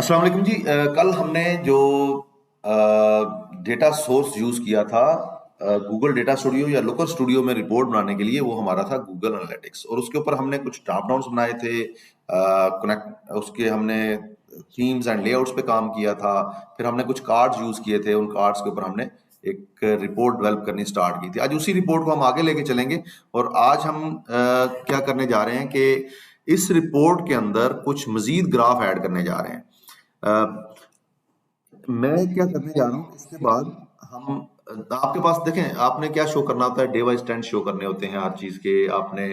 अस्सलाम वालेकुम जी। कल हमने जो डेटा सोर्स यूज किया था गूगल डेटा स्टूडियो या लुकर स्टूडियो में रिपोर्ट बनाने के लिए, वो हमारा था गूगल एनालिटिक्स। और उसके ऊपर हमने कुछ ड्रॉप डाउन्स बनाए थे, कनेक्ट उसके हमने थीम्स एंड लेआउट्स पे काम किया था। फिर हमने कुछ कार्ड्स यूज किए थे, उन कार्ड्स के ऊपर हमने एक रिपोर्ट डेवलप करनी स्टार्ट की थी। आज उसी रिपोर्ट को हम आगे लेके चलेंगे। और आज हम क्या करने जा रहे हैं कि इस रिपोर्ट के अंदर कुछ मजीद ग्राफ ऐड करने जा रहे हैं। अ, मैं क्या करने जा रहा हूँ इसके बाद हम आपके पास देखें, आपने क्या शो करना होता है, डे वाइज ट्रेंड शो करने होते हैं हर चीज के। आपने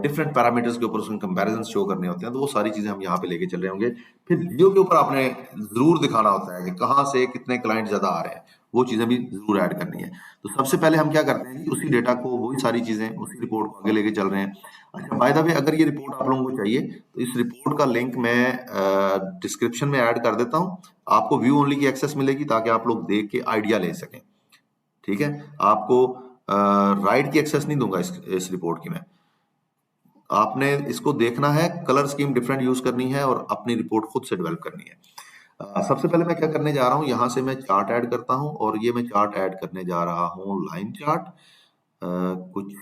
डिफरेंट पैरामीटर्स के ऊपर उसके कंपैरिजन शो करने होते हैं, तो वो सारी चीजें हम यहाँ पे लेके चल रहे होंगे। फिर वीडियो के ऊपर आपने जरूर दिखाना होता है कि कहाँ से कितने क्लाइंट ज्यादा आ रहे हैं, वो चीजें भी जरूर ऐड करनी है। तो सबसे पहले हम क्या करते हैं कि उसी डेटा को, वही सारी चीजें, उसी रिपोर्ट को आगे लेके चल रहे हैं। अच्छा, बाय द वे, अगर ये रिपोर्ट आप लोगों को चाहिए तो इस रिपोर्ट का लिंक मैं डिस्क्रिप्शन में ऐड कर देता हूँ। आपको व्यू ओनली की एक्सेस मिलेगी ताकि आप लोग देख के आइडिया ले सकें। ठीक है, आपको राइट की एक्सेस नहीं दूंगा इस रिपोर्ट की मैं। आपने इसको देखना है, कलर स्कीम डिफरेंट यूज करनी है और अपनी रिपोर्ट खुद से डेवलप करनी है। सबसे पहले मैं क्या करने जा रहा हूँ, यहां से मैं चार्ट ऐड करता हूँ। और ये मैं चार्ट ऐड करने जा रहा हूँ लाइन चार्ट, कुछ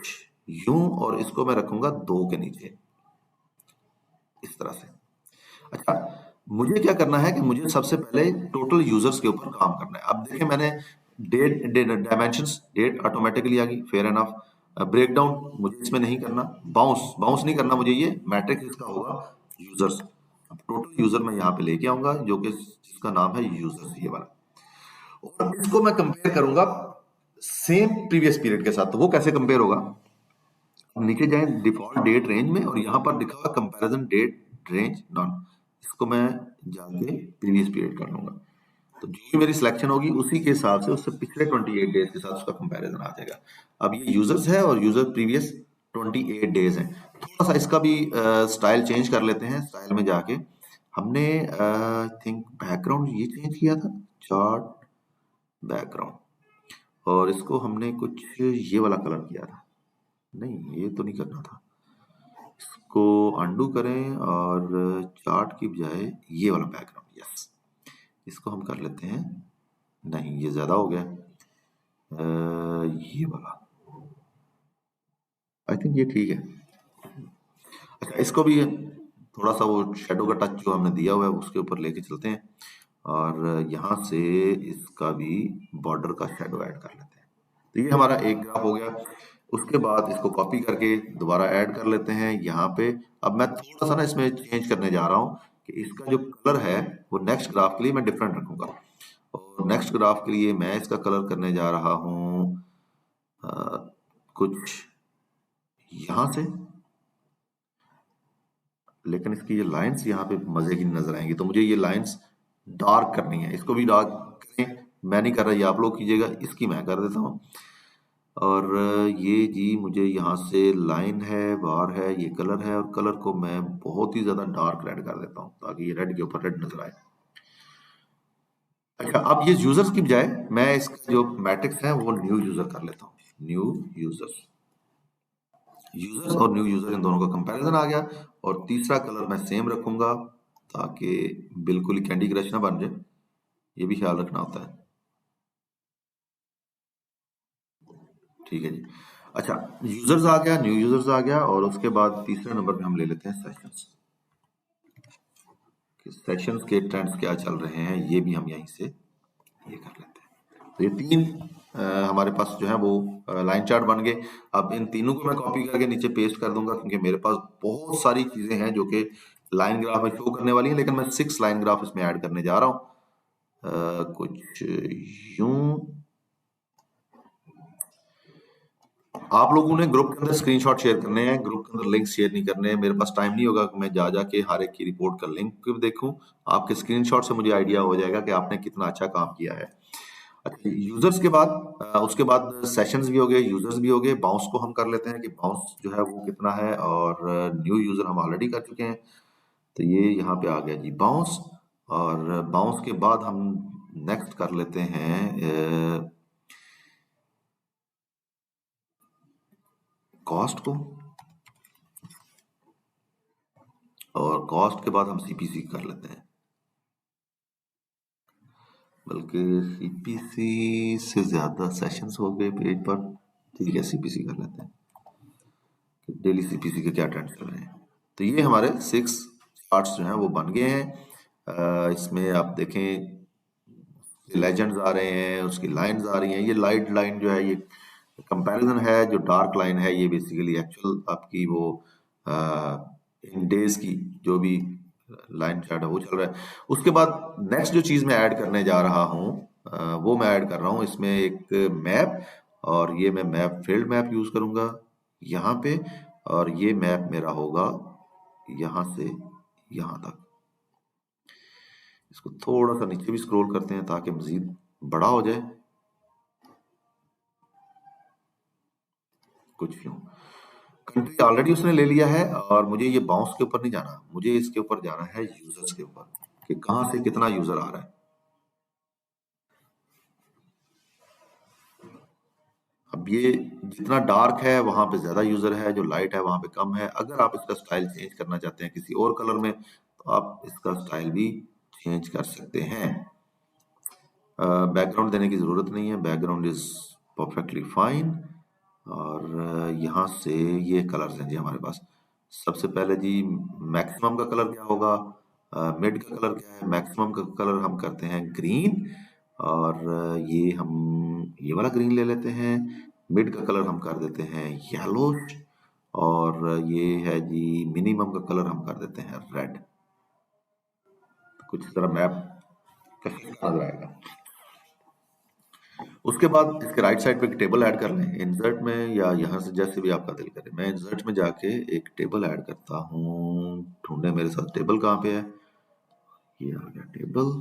यूं, और इसको मैं रखूंगा 2 के नीचे, इस तरह से। अच्छा, मुझे क्या करना है कि मुझे सबसे पहले टोटल यूजर्स के ऊपर काम करना है। अब देखिए, मैंने डेट डायमेंशंस, डेट ऑटोमेटिकली आ गई, फेयर एनफ। ब्रेकडाउन मुझे इसमें नहीं करना, बाउंस बाउंस नहीं करना मुझे, ये मैट्रिक्स इसका होगा यूजर्स। अब टोटल यूजर मैं यहाँ पे लेके आऊंगा, जो कि जिसका नाम है यूजर्स, ये वाला। और इसको मैं कंपेयर करूंगा सेम प्रीवियस पीरियड के साथ। तो वो कैसे कंपेयर होगा, नीचे जाएं डिफॉल्ट डेट रेंज में, और यहाँ पर लिखा हुआ कंपैरिजन डेट रेंज नॉन, इसको मैं जाके प्रीवियस पीरियड कर लूंगा। तो जो भी मेरी सिलेक्शन होगी उसी के हिसाब से उससे पिछले 28 डेज के साथ उसका कंपैरिजन आ जाएगा। अब ये यूजर्स है और यूजर प्रीवियस 28 डेज है। थोड़ा सा इसका भी स्टाइल चेंज कर लेते हैं। स्टाइल में जाके हमने थिंक बैकग्राउंड ये चेंज किया था, चार्ट बैकग्राउंड, और इसको हमने कुछ ये वाला कलर किया था। नहीं, ये तो नहीं करना था। इसको अंडू करें और चार्ट की बजाय ये वाला बैकग्राउंड, यस, इसको हम कर लेते हैं। नहीं, ये ज्यादा हो गया। ये वाला, आई थिंक ये ठीक है। अच्छा, इसको भी थोड़ा सा वो शेडो का टच जो हमने दिया हुआ है उसके ऊपर लेके चलते हैं। और यहाँ से इसका भी बॉर्डर का शेडो ऐड कर लेते हैं। तो ये हमारा एक ग्राफ हो गया। उसके बाद इसको कॉपी करके दोबारा ऐड कर लेते हैं यहाँ पे। अब मैं थोड़ा सा ना इसमें चेंज करने जा रहा हूँ कि इसका जो कलर है वो नेक्स्ट ग्राफ के लिए मैं डिफरेंट रखूंगा। और नेक्स्ट ग्राफ के लिए मैं इसका कलर करने जा रहा हूँ कुछ यहाँ से। लेकिन इसकी ये लाइंस यहाँ पे मजे की नजर आएंगी, तो मुझे ये लाइंस डार्क करनी है। इसको भी डार्क करें, मैं नहीं कर रहा, ये आप लोग कीजिएगा, इसकी मैं कर देता हूँ। और ये जी मुझे यहाँ से लाइन है, बार है, ये कलर है, और कलर को मैं बहुत ही ज्यादा डार्क रेड कर देता हूँ ताकि ये रेड के ऊपर रेड नजर आए। अच्छा, अब ये यूजर्स की बजाय मैं इसका जो मैट्रिक्स है वो न्यू यूजर कर लेता हूँ। न्यू यूजर्स, यूजर्स और न्यू यूजर इन दोनों का कंपैरिजन आ गया। और तीसरा कलर मैं सेम रखूंगा ताकि बिल्कुल ही कैंडी क्रश ना बन जाए, ये भी ख्याल रखना होता है। ठीक है जी। अच्छा, यूजर्स आ गया, न्यू यूजर्स आ गया, और उसके बाद तीसरे नंबर पे हम ले लेते हैं सेशंस। कि सेशंस के ट्रेंड्स क्या चल रहे हैं, ये भी हम यहीं से ये कर लेते हैं। तो ये तीन हमारे पास जो है वो लाइन चार्ट बन गए। अब इन तीनों को मैं कॉपी करके नीचे पेस्ट कर दूंगा, क्योंकि मेरे पास बहुत सारी चीजें हैं जो कि लाइन ग्राफ में शो करने वाली हैं। लेकिन मैं 6 लाइन ग्राफ इसमें ऐड करने जा रहा हूँ, कुछ यूं। आप लोगों ने ग्रुप के अंदर स्क्रीनशॉट शेयर करने हैं, ग्रुप के अंदर लिंक शेयर नहीं करने हैं। मेरे पास टाइम नहीं होगा कि मैं जा जाके हर एक की रिपोर्ट का लिंक देखूं। आपके स्क्रीनशॉट से मुझे आइडिया हो जाएगा कि आपने कितना अच्छा काम किया है। अच्छा, यूजर्स के बाद उसके बाद सेशंस भी हो गए, यूजर्स भी हो गए। बाउंस को हम कर लेते हैं कि बाउंस जो है वो कितना है, और न्यू यूजर हम ऑलरेडी कर चुके हैं। तो ये यहाँ पे आ गया जी बाउंस। और बाउंस के बाद हम नेक्स्ट कर लेते हैं कॉस्ट को, और कॉस्ट के बाद हम सीपीसी कर लेते हैं। बल्कि सीपीसी से ज़्यादा सेशंस हो गए पेज पर। ठीक है, सीपीसी कर लेते हैं कि डेली सीपीसी के क्या ट्रेंड चल रहे हैं। तो ये हमारे 6 चार्ट्स जो हैं वो बन गए हैं। इसमें आप देखें लेजेंड्स आ रहे हैं, उसकी लाइंस आ रही हैं। ये लाइट लाइन जो है ये कंपैरिजन है, जो डार्क लाइन है ये बेसिकली एक्चुअल आपकी वो इन डेज की जो भी लाइन चार्ट है वो चल रहा है। उसके बाद नेक्स्ट जो चीज मैं ऐड करने जा रहा हूँ वो मैं ऐड कर रहा हूँ इसमें एक मैप, और ये मैं मैप फील्ड मैप यूज करूंगा यहाँ पे, और ये मैप मेरा होगा यहाँ से यहाँ तक। इसको थोड़ा सा नीचे भी स्क्रॉल करते हैं ताकि मजीद बड़ा हो जाए कुछ यूं। कंट्री ऑलरेडी उसने ले लिया है, और मुझे ये बाउंस के ऊपर नहीं जाना, मुझे इसके ऊपर जाना है यूजर्स के ऊपर कि कहां से कितना यूजर आ रहा है। अब ये जितना डार्क है वहां पे ज्यादा यूजर है, जो लाइट है वहां पे कम है। अगर आप इसका स्टाइल चेंज करना चाहते हैं किसी और कलर में तो आप इसका स्टाइल भी चेंज कर सकते हैं। बैकग्राउंड देने की जरूरत नहीं है, बैकग्राउंड इज परफेक्टली फाइन। और यहाँ से ये कलर्स हैं जी हमारे पास। सबसे पहले जी मैक्सिमम का कलर क्या होगा, मिड का कलर क्या है। मैक्सिमम का कलर हम करते हैं ग्रीन, और ये हम ये वाला ग्रीन ले लेते हैं। मिड का कलर हम कर देते हैं येलो, और ये है जी मिनिमम का कलर हम कर देते हैं रेड। कुछ इस तरह मैप नजर आएगा। उसके बाद इसके राइट साइड पे एक टेबल ऐड कर लें इंसर्ट में, या यहाँ से जैसे भी आपका दिल करे। मैं इंसर्ट में जाके एक टेबल ऐड करता हूँ। ढूंढे मेरे साथ टेबल कहाँ पे है, ये आ गया टेबल।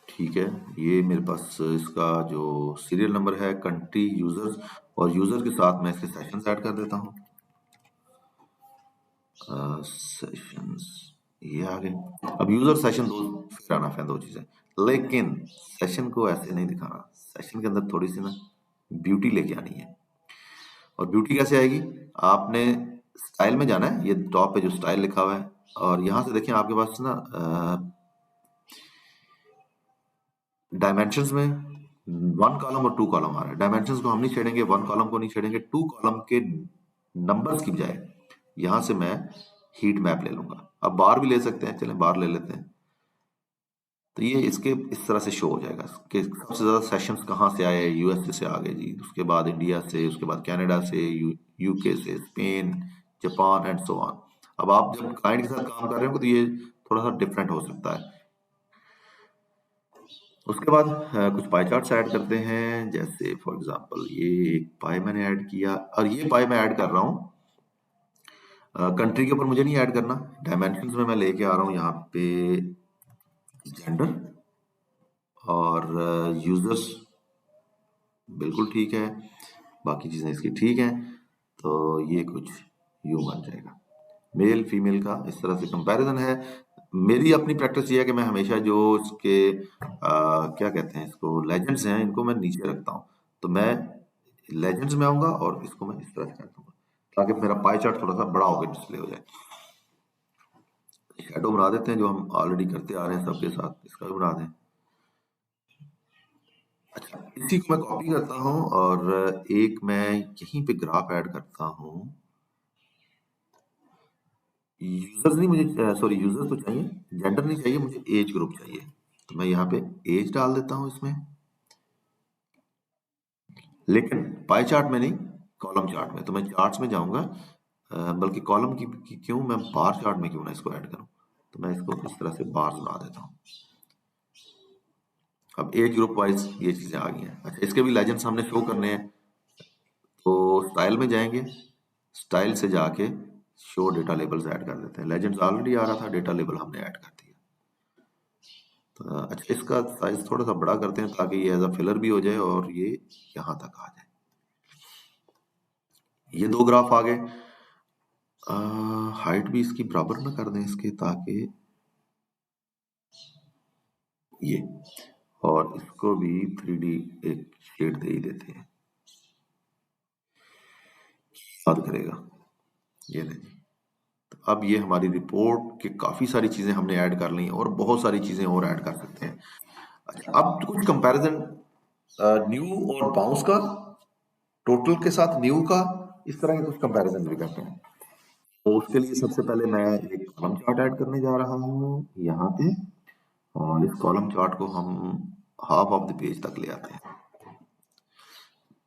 ठीक है, ये मेरे पास इसका जो सीरियल नंबर है, कंट्री, यूजर्स, और यूजर के साथ मैं इसके सेशंस ऐड कर देता हूँ। सेशंस ये आ गए। अब यूजर सेशन दो फिर आना है, दो चीजें। लेकिन सेशन को ऐसे नहीं दिखाना, सेशन के अंदर थोड़ी सी ना ब्यूटी लेके आनी है। और ब्यूटी कैसे आएगी, आपने स्टाइल में जाना है, ये टॉप पे जो स्टाइल लिखा हुआ है, और यहां से देखिए आपके पास ना डायमेंशंस में 1 कॉलम और 2 कॉलम आ रहा है। डायमेंशंस को हम नहीं छेड़ेंगे, 1 कॉलम को नहीं छेड़ेंगे, 2 कॉलम के नंबर्स की बजाय यहां से मैं हीट मैप ले लूंगा। अब बार भी ले सकते हैं, चलें बार ले लेते हैं। तो ये इसके इस तरह से शो हो जाएगा कि सबसे ज्यादा सेशंस कहाँ से आए, यूएसए से आ गए जी, उसके बाद इंडिया से, उसके बाद कनाडा से, यूके से, Spain, Japan and so on. अब आप जब क्लाइंट के साथ काम कर रहे हो तो ये थोड़ा सा डिफरेंट हो सकता है। उसके बाद कुछ पाई चार्ट्स ऐड करते हैं, जैसे फॉर एग्जांपल ये एक पाई मैंने ऐड किया, और ये पाई मैं ऐड कर रहा हूँ कंट्री के ऊपर मुझे नहीं ऐड करना। डायमेंशंस में मैं लेके आ रहा हूँ यहाँ पे जेंडर और यूजर्स बिल्कुल ठीक है, बाकी चीजें इसकी ठीक हैं। तो ये कुछ यूं बन जाएगा, मेल फीमेल का इस तरह से कंपैरिजन है। मेरी अपनी प्रैक्टिस ये है कि मैं हमेशा जो इसके क्या कहते हैं इसको, लेजेंड्स हैं, इनको मैं नीचे रखता हूँ। तो मैं लेजेंड्स में आऊंगा और इसको मैं इस तरह से कर दूंगा ताकि मेरा पाई चार्ट थोड़ा सा बड़ा होकर डिस्प्ले हो जाए। शेडो बना देते हैं जो हम ऑलरेडी करते आ रहे हैं सबके साथ, इसका भी बना दें। अच्छा, इसी को मैं कॉपी करता हूँ और एक मैं यहीं पे ग्राफ ऐड करता हूँ। यूजर्स नहीं मुझे, सॉरी यूजर्स तो चाहिए, जेंडर नहीं चाहिए मुझे, एज ग्रुप चाहिए। तो मैं यहाँ पे एज डाल देता हूँ इसमें, लेकिन पाई चार्ट में नहीं, कॉलम चार्ट में। तो मैं चार्ट्स में जाऊंगा, बल्कि कॉलम की क्यों, मैं बार चार्ट में क्यों ना इसको ऐड करूं। तो मैं इसको इस तरह से बार बना देता हूँ। अब एज ग्रुप वाइज ये चीजें आ गई हैं। अच्छा, इसके भी लेजेंड्स हमने शो करने हैं, तो स्टाइल में जाएंगे, स्टाइल से जाके शो डेटा लेबल्स ऐड कर देते हैं। लेजेंड्स ऑलरेडी आ रहा था, डेटा लेबल हमने ऐड कर दिया। तो अच्छा, इसका साइज थोड़ा सा बड़ा करते हैं ताकि ये एज अ फिलर भी हो जाए और ये यहां तक आ जाए। ये दो ग्राफ आ गए। हाइट भी इसकी बराबर ना कर दें इसके, ताकि ये, और इसको भी 3D एक शेड दे ही देते हैं, याद करेगा ये नहीं। तो अब ये हमारी रिपोर्ट के काफी सारी चीजें हमने ऐड कर ली और बहुत सारी चीजें और ऐड कर सकते हैं। अच्छा, अब कुछ कंपैरिजन न्यू और बाउंस का, टोटल के साथ न्यू का, इस तरह के कुछ कंपैरिजन भी करते हैं। तो उसके लिए सबसे पहले मैं एक कॉलम चार्ट ऐड करने जा रहा हूँ यहाँ पे, और इस कॉलम चार्ट को हम हाफ ऑफ द पेज तक ले आते हैं।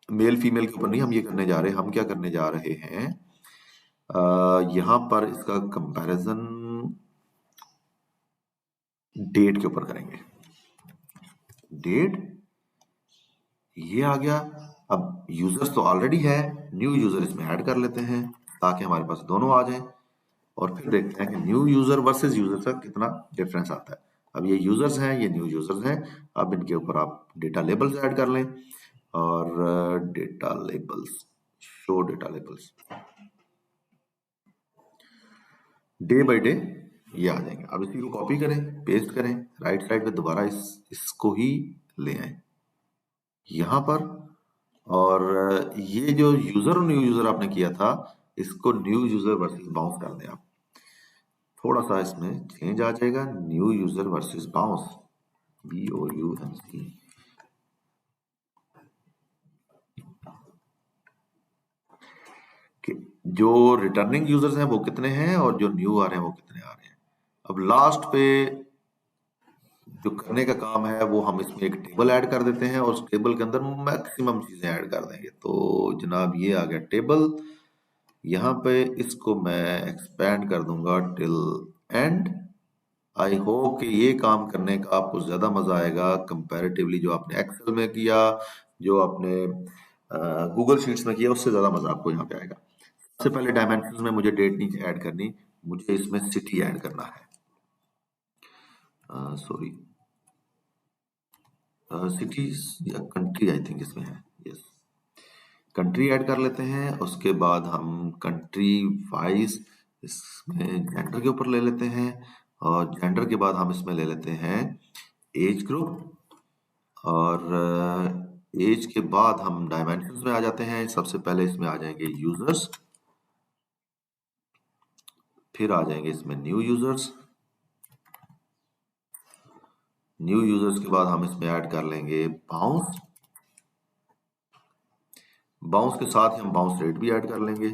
मेल फीमेल के ऊपर नहीं हम ये करने जा रहे, हम क्या करने जा रहे हैं, यहाँ पर इसका कंपैरिजन डेट के ऊपर करेंगे। डेट ये आ गया। अब यूजर्स तो ऑलरेडी है, न्यू यूजर इसमें ऐड कर लेते हैं ताकि हमारे पास दोनों आ जाएं, और फिर देखते हैं कि न्यू यूजर वर्सेस यूजर का कितना डिफरेंस आता है। अब ये यूजर्स हैं, ये न्यू यूजर्स हैं। अब इनके ऊपर आप डेटा लेबल्स ऐड कर लें, और data labels, show data labels day by day ये आ जाएंगे। अब इसी को कॉपी करें, पेस्ट करें, राइट साइड पे दोबारा इसको ही ले आए यहाँ पर, और ये जो यूजर और न्यू यूजर आपने किया था, इसको न्यू यूजर वर्सेस बाउंस कर दें आप। थोड़ा सा इसमें चेंज आ जाएगा, new user versus bounce, BOUNC। जो रिटर्निंग यूजर्स हैं वो कितने हैं, और जो न्यू आ रहे हैं वो कितने आ रहे हैं। अब लास्ट पे जो करने का काम है वो हम इसमें एक टेबल ऐड कर देते हैं, और उस टेबल के अंदर मैक्सिमम चीजें ऐड कर देंगे। तो जनाब ये आ गया टेबल, यहाँ पे इसको मैं एक्सपेंड कर दूंगा टिल एंड। आई होप कि ये काम करने का आपको ज्यादा मजा आएगा कंपैरेटिवली जो आपने एक्सेल में किया, जो आपने गूगल शीट्स में किया, उससे ज्यादा मजा आपको यहाँ पे आएगा। सबसे पहले डायमेंशन में मुझे डेट नहीं ऐड करनी, मुझे इसमें सिटी ऐड करना है। सॉरी, सिटीज या कंट्री आई थिंक इसमें है, यस, कंट्री ऐड कर लेते हैं। उसके बाद हम कंट्री वाइज इसमें जेंडर के ऊपर ले लेते हैं, और जेंडर के बाद हम इसमें ले लेते हैं एज ग्रुप, और एज के बाद हम डायमेंशंस में आ जाते हैं। सबसे पहले इसमें आ जाएंगे यूजर्स, फिर आ जाएंगे इसमें न्यू यूजर्स। न्यू यूजर्स के बाद हम इसमें ऐड कर लेंगे बाउंस, बाउंस के साथ ही हम बाउंस रेट भी ऐड कर लेंगे।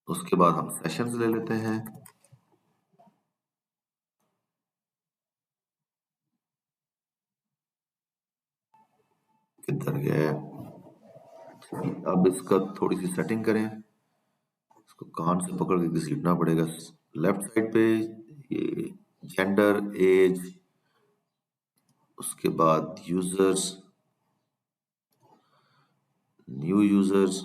उसके बाद हम सेशंस ले लेते हैं, किधर गए, अब इसका थोड़ी सी सेटिंग करें, इसको कान से पकड़ के घसीटना पड़ेगा लेफ्ट साइड पे। ये जेंडर, एज, उसके बाद यूजर्स, न्यू यूजर्स,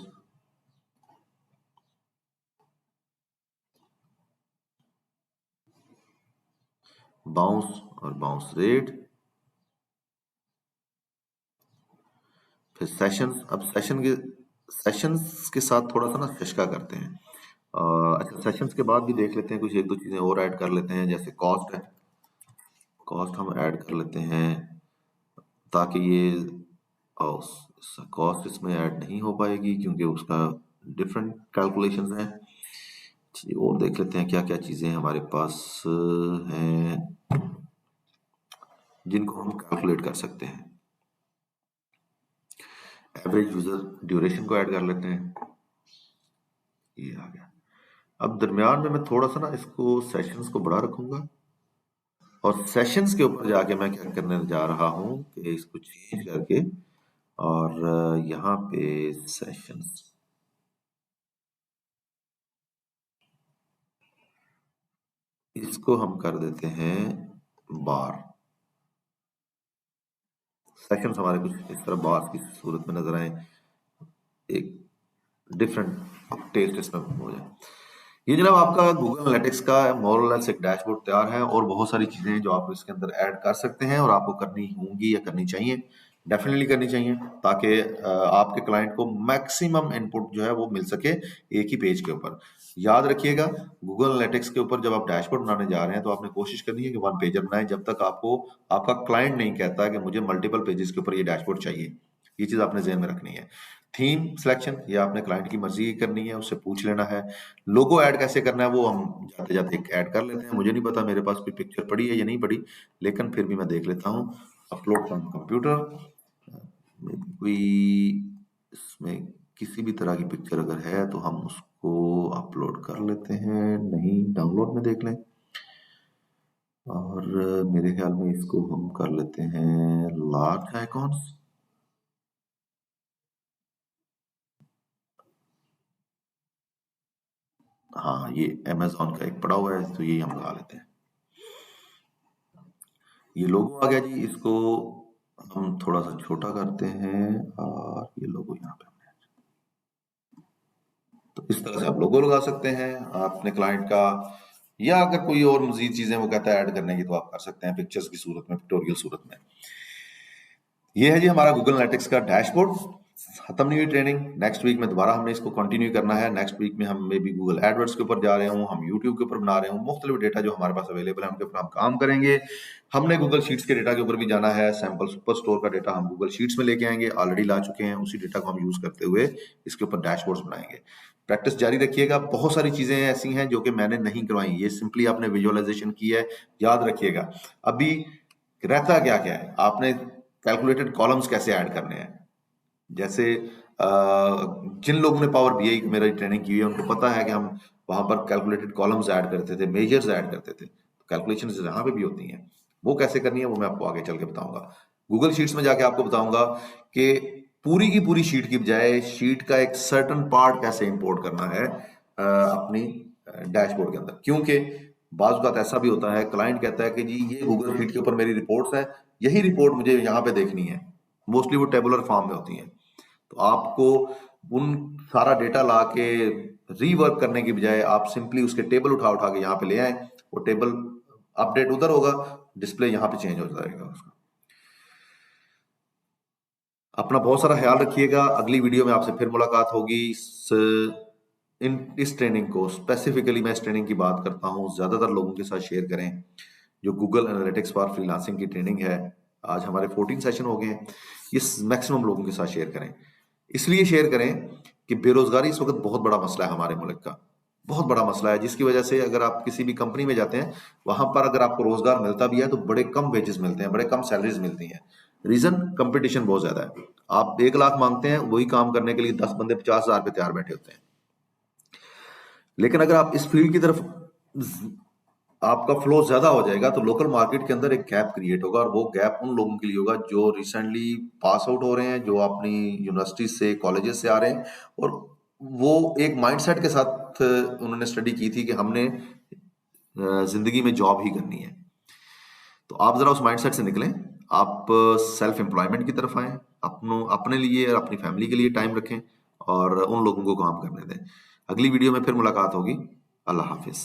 बाउंस और बाउंस रेट, फिर सेशंस। अब सेशंस के साथ थोड़ा सा ना फिशका करते हैं। अच्छा, सेशंस के बाद भी देख लेते हैं कुछ एक दो चीजें और ऐड कर लेते हैं, जैसे कॉस्ट है, कॉस्ट हम ऐड कर लेते हैं, ताकि ये कॉस्ट इसमें ऐड नहीं हो पाएगी क्योंकि उसका डिफरेंट कैलकुलेशंस हैं। और देख लेते हैं क्या क्या चीजें हमारे पास हैं जिनको हम कैलकुलेट कर सकते हैं। एवरेज यूजर ड्यूरेशन को ऐड कर लेते हैं, ये आ गया। अब दरमियान में मैं थोड़ा सा ना इसको सेशंस को बड़ा रखूंगा, और सेशंस के ऊपर जाके मैं क्या करने जा रहा हूं कि इसको चेंज करके, और यहाँ पे सेशंस, इसको हम कर देते हैं बार। सेशंस हमारे कुछ इस तरह बार की सूरत में नजर आए, एक डिफरेंट टेस्ट इसमें हो जाए। ये जनाब आपका गूगल एनालिटिक्स का मोरलेस एक डैशबोर्ड तैयार है, और बहुत सारी चीजें जो आप इसके अंदर ऐड कर सकते हैं और आपको करनी होंगी या करनी चाहिए। डेफिनेटली करनी चाहिए, ताकि आपके क्लाइंट को मैक्सिमम इनपुट जो है वो मिल सके एक ही पेज के ऊपर। याद रखिएगा, गूगल एनालिटिक्स के ऊपर जब आप डैशबोर्ड बनाने जा रहे हैं तो आपने कोशिश करनी है कि वन पेजर बनाएं, जब तक आपको आपका क्लाइंट नहीं कहता कि मुझे मल्टीपल पेजेस के ऊपर ये डैशबोर्ड चाहिए। ये चीज आपने ध्यान में रखनी है। थीम सिलेक्शन, ये आपने क्लाइंट की मर्जी करनी है, उससे पूछ लेना है। लोगो ऐड कैसे करना है वो हम जाते जाते एक ऐड कर लेते हैं। मुझे नहीं पता मेरे पास कोई पिक्चर पड़ी है या नहीं पड़ी, लेकिन फिर भी मैं देख लेता हूँ। अपलोड फ्रॉम कंप्यूटर, कोई इसमें किसी भी तरह की पिक्चर अगर है तो हम उसको अपलोड कर लेते हैं, नहीं डाउनलोड में देख लें। और मेरे ख्याल में इसको हम कर लेते हैं लार्ज आइकॉन्स। हाँ, ये अमेजोन का एक पड़ा हुआ है तो यही हम लगा लेते हैं। ये लोगो आ गया जी, इसको हम थोड़ा सा छोटा करते हैं और ये लोगो यहाँ पे, तो इस तरह से आप लोगो लगा सकते हैं अपने क्लाइंट का। या अगर कोई और मजीद चीजें वो कहता है ऐड करने की तो आप कर सकते हैं पिक्चर्स की सूरत में, पिक्टोरियल सूरत में। ये है जी हमारा गूगल एनालिटिक्स का डैशबोर्ड। खत्म नहीं हुई ट्रेनिंग, नेक्स्ट वीक में दोबारा हमने इसको कंटिन्यू करना है। नेक्स्ट वीक में हम मे बी गूगल एडवर्ड्स के ऊपर जा रहे हूँ, हम यूट्यूब के ऊपर बना रहे हूँ, मुख्तलिफ डेटा जो हमारे पास अवेलेबल है उनके ऊपर हम काम करेंगे। हमने गूगल शीट्स के डेटा के ऊपर भी जाना है, सैंपल सुपर स्टोर का डेटा हम गूगल शीट्स में लेके आएंगे, ऑलरेडी ला चुके हैं, उसी डेटा को हम यूज करते हुए इसके ऊपर डैशबोर्ड्स बनाएंगे। प्रैक्टिस जारी रखिएगा। बहुत सारी चीजें ऐसी हैं जो कि मैंने नहीं करवाई, ये सिंपली आपने विजुअलाइजेशन की है। याद रखिएगा, अभी रहता क्या क्या है, आपने कैलकुलेटेड कॉलम्स कैसे ऐड करने हैं। जैसे जिन लोगों ने पावर बीआई मेरी ट्रेनिंग की हुई है उनको पता है कि हम वहां पर कैलकुलेटेड कॉलम्स ऐड करते थे, मेजर्स ऐड करते थे, कैलकुलेशन यहाँ पे भी होती हैं। वो कैसे करनी है वो मैं आपको आगे चल के बताऊंगा। गूगल शीट्स में जाके आपको बताऊंगा कि पूरी की पूरी शीट की बजाय शीट का एक सर्टन पार्ट कैसे इंपोर्ट करना है अपनी डैशबोर्ड के अंदर। क्योंकि बाज़ बात ऐसा भी होता है, क्लाइंट कहता है कि जी ये गूगल शीट के ऊपर मेरी रिपोर्ट्स है, यही रिपोर्ट मुझे यहाँ पे देखनी है। मोस्टली वो टेबुलर फॉर्म में होती है, तो आपको उन सारा डेटा ला के रीवर्क करने की बजाय आप सिंपली उसके टेबल उठा उठा के यहाँ पे ले आए, वो टेबल अपडेट उधर होगा, डिस्प्ले यहाँ पे चेंज हो जाएगा उसका। अपना बहुत सारा ख्याल रखिएगा। अगली वीडियो में आपसे फिर मुलाकात होगी। इस ट्रेनिंग को स्पेसिफिकली मैं इस ट्रेनिंग की बात करता हूँ, ज्यादातर लोगों के साथ शेयर करें। जो गूगल एनालिटिक्स फॉर फ्रीलांसिंग की ट्रेनिंग है, आज हमारे 14 सेशन हो गए हैं, ये मैक्सिमम लोगों के साथ शेयर करें। इसलिए शेयर करें कि बेरोजगारी इस वक्त बहुत बड़ा मसला है हमारे मुल्क का, बहुत बड़ा मसला है, जिसकी वजह से अगर आप किसी भी कंपनी में जाते हैं वहां पर अगर आपको रोजगार मिलता भी है तो बड़े कम वेजेस मिलते हैं, बड़े कम सैलरीज मिलती हैं। रीजन, कंपटीशन बहुत ज्यादा है। आप 1 लाख मांगते हैं, वही काम करने के लिए 10 बंदे 50,000 पे तैयार बैठे होते हैं। लेकिन अगर आप इस फील्ड की तरफ आपका फ्लो ज्यादा हो जाएगा तो लोकल मार्केट के अंदर एक गैप क्रिएट होगा, और वो गैप उन लोगों के लिए होगा जो रिसेंटली पास आउट हो रहे हैं, जो अपनी यूनिवर्सिटी से कॉलेजेस से आ रहे हैं, और वो एक माइंडसेट के साथ उन्होंने स्टडी की थी कि हमने जिंदगी में जॉब ही करनी है। तो आप जरा उस माइंडसेट से निकलें, आप सेल्फ एम्प्लॉयमेंट की तरफ आए, अपने लिए और अपनी फैमिली के लिए टाइम रखें और उन लोगों को काम करने दें। अगली वीडियो में फिर मुलाकात होगी। अल्लाह हाफिज।